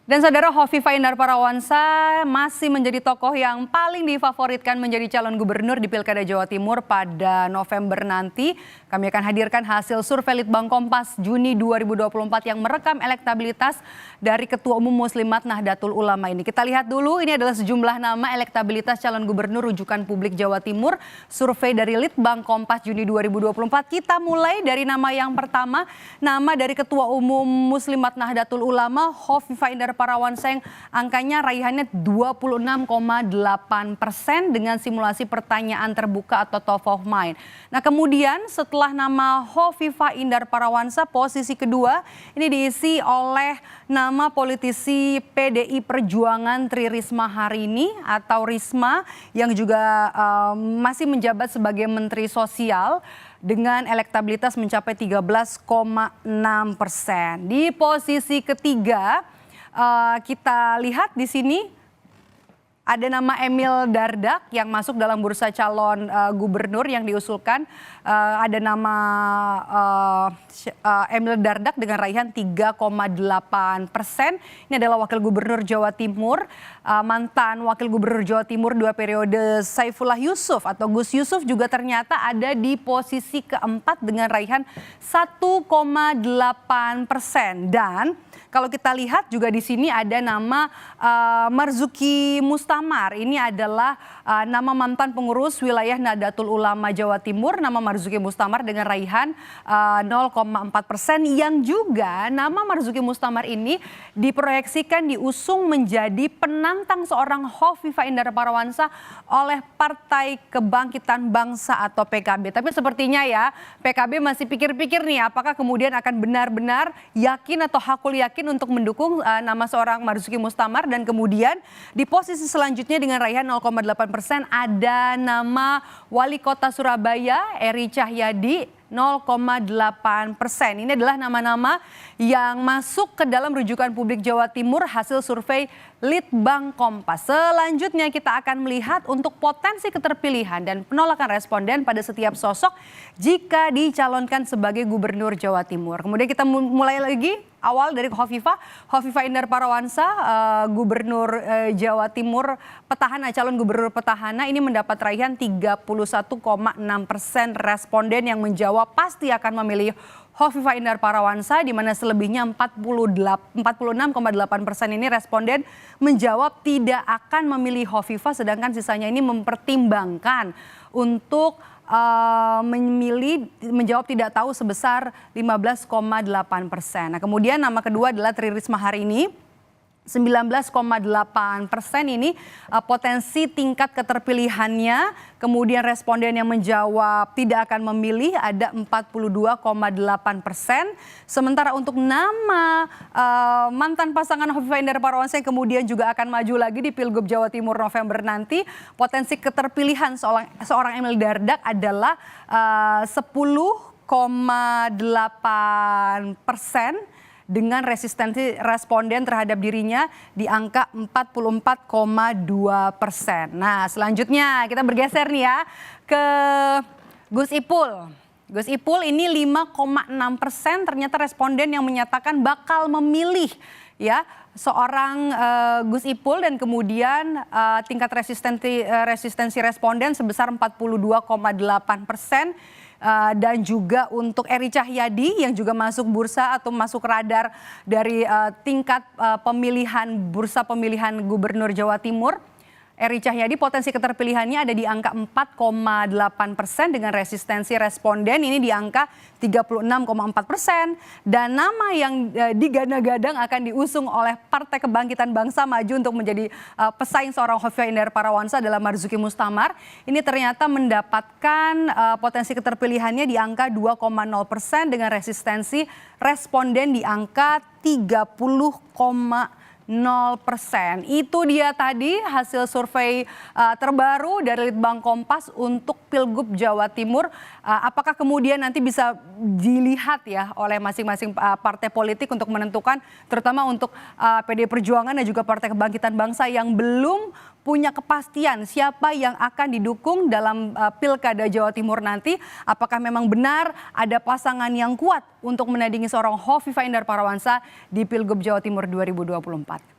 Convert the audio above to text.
Dan saudara, Hovifah Indar Parawansa masih menjadi tokoh yang paling difavoritkan menjadi calon gubernur di Pilkada Jawa Timur pada November nanti. Kami akan hadirkan hasil survei Litbang Kompas Juni 2024 yang merekam elektabilitas dari Ketua Umum Muslimat Nahdlatul Ulama ini. Kita lihat dulu, ini adalah sejumlah nama elektabilitas calon gubernur rujukan publik Jawa Timur. Survei dari Litbang Kompas Juni 2024. Kita mulai dari nama yang pertama, nama dari Ketua Umum Muslimat Nahdlatul Ulama, Hovifah Indar Parawansa, yang angkanya raihannya 26,8% dengan simulasi pertanyaan terbuka atau top of mind. Nah, kemudian setelah nama Hovifah Indar Parawansa, posisi kedua ini diisi oleh nama politisi PDI Perjuangan Tri Risma Harini atau Risma yang juga masih menjabat sebagai Menteri Sosial dengan elektabilitas mencapai 13,6%. Di posisi ketiga kita lihat di sini ada nama Emil Dardak yang masuk dalam bursa calon gubernur yang diusulkan. Ada nama Emil Dardak dengan raihan 3,8%. Ini adalah wakil gubernur Jawa Timur, mantan wakil gubernur Jawa Timur 2 periode Saifullah Yusuf atau Gus Yusuf juga ternyata ada di posisi keempat dengan raihan 1,8%. Dan kalau kita lihat juga di sini ada nama Marzuki Mustamar. Ini adalah nama mantan pengurus wilayah Nahdlatul Ulama Jawa Timur, nama Marzuki Mustamar dengan raihan 0,4%, yang juga nama Marzuki Mustamar ini diproyeksikan diusung menjadi penantang seorang Hovifah Indar Parawansa oleh Partai Kebangkitan Bangsa atau PKB. Tapi sepertinya ya PKB masih pikir-pikir nih apakah kemudian akan benar-benar yakin atau hakul yakin untuk mendukung nama seorang Marzuki Mustamar. Dan kemudian di posisi selanjutnya dengan raihan 0,8% ada nama Wali Kota Surabaya Eri Cahyadi 0,8%. Ini adalah nama-nama yang masuk ke dalam rujukan publik Jawa Timur hasil survei Litbang Kompas. Selanjutnya kita akan melihat untuk potensi keterpilihan dan penolakan responden pada setiap sosok jika dicalonkan sebagai gubernur Jawa Timur. Kemudian kita mulai lagi awal dari Hovifah Indar Parawansa, gubernur Jawa Timur petahana, calon gubernur petahana, ini mendapat raihan 31,6% responden yang menjawab pasti akan memilih Hovifah Indar Parawansa, di mana selebihnya 46,8% ini responden menjawab tidak akan memilih Hovifah, sedangkan sisanya ini mempertimbangkan untuk menjawab tidak tahu sebesar 15,8%. Nah, kemudian nama kedua adalah Tri Risma Harini. 19,8% ini potensi tingkat keterpilihannya. Kemudian responden yang menjawab tidak akan memilih ada 42,8%. Sementara untuk nama mantan pasangan Hovifah Indar Parawansa yang kemudian juga akan maju lagi di Pilgub Jawa Timur November nanti, potensi keterpilihan seorang Emil Dardak adalah 10,8%. Dengan resistensi responden terhadap dirinya di angka 44,2%. Nah, selanjutnya kita bergeser nih ya ke Gus Ipul. Gus Ipul ini 5,6% ternyata responden yang menyatakan bakal memilih ya seorang Gus Ipul, dan kemudian tingkat resistensi responden sebesar 42,8%. Dan juga untuk Eri Cahyadi yang juga masuk bursa atau masuk radar dari tingkat pemilihan bursa pemilihan gubernur Jawa Timur. Eri Cahyadi potensi keterpilihannya ada di angka 4,8% dengan resistensi responden ini di angka 36,4%. Dan nama yang digadang-gadang akan diusung oleh Partai Kebangkitan Bangsa maju untuk menjadi pesaing seorang Hovifah Indar Parawansa adalah Marzuki Mustamar. Ini ternyata mendapatkan potensi keterpilihannya di angka 2,0% dengan resistensi responden di angka 30,0%. Itu dia tadi hasil survei terbaru dari Litbang Kompas untuk Pilgub Jawa Timur. Apakah kemudian nanti bisa dilihat ya oleh masing-masing partai politik untuk menentukan, terutama untuk PDI Perjuangan dan juga Partai Kebangkitan Bangsa yang belum punya kepastian siapa yang akan didukung dalam Pilkada Jawa Timur nanti. Apakah memang benar ada pasangan yang kuat untuk menandingi seorang Hovifah Indar Parawansa di Pilgub Jawa Timur 2024? pendapat.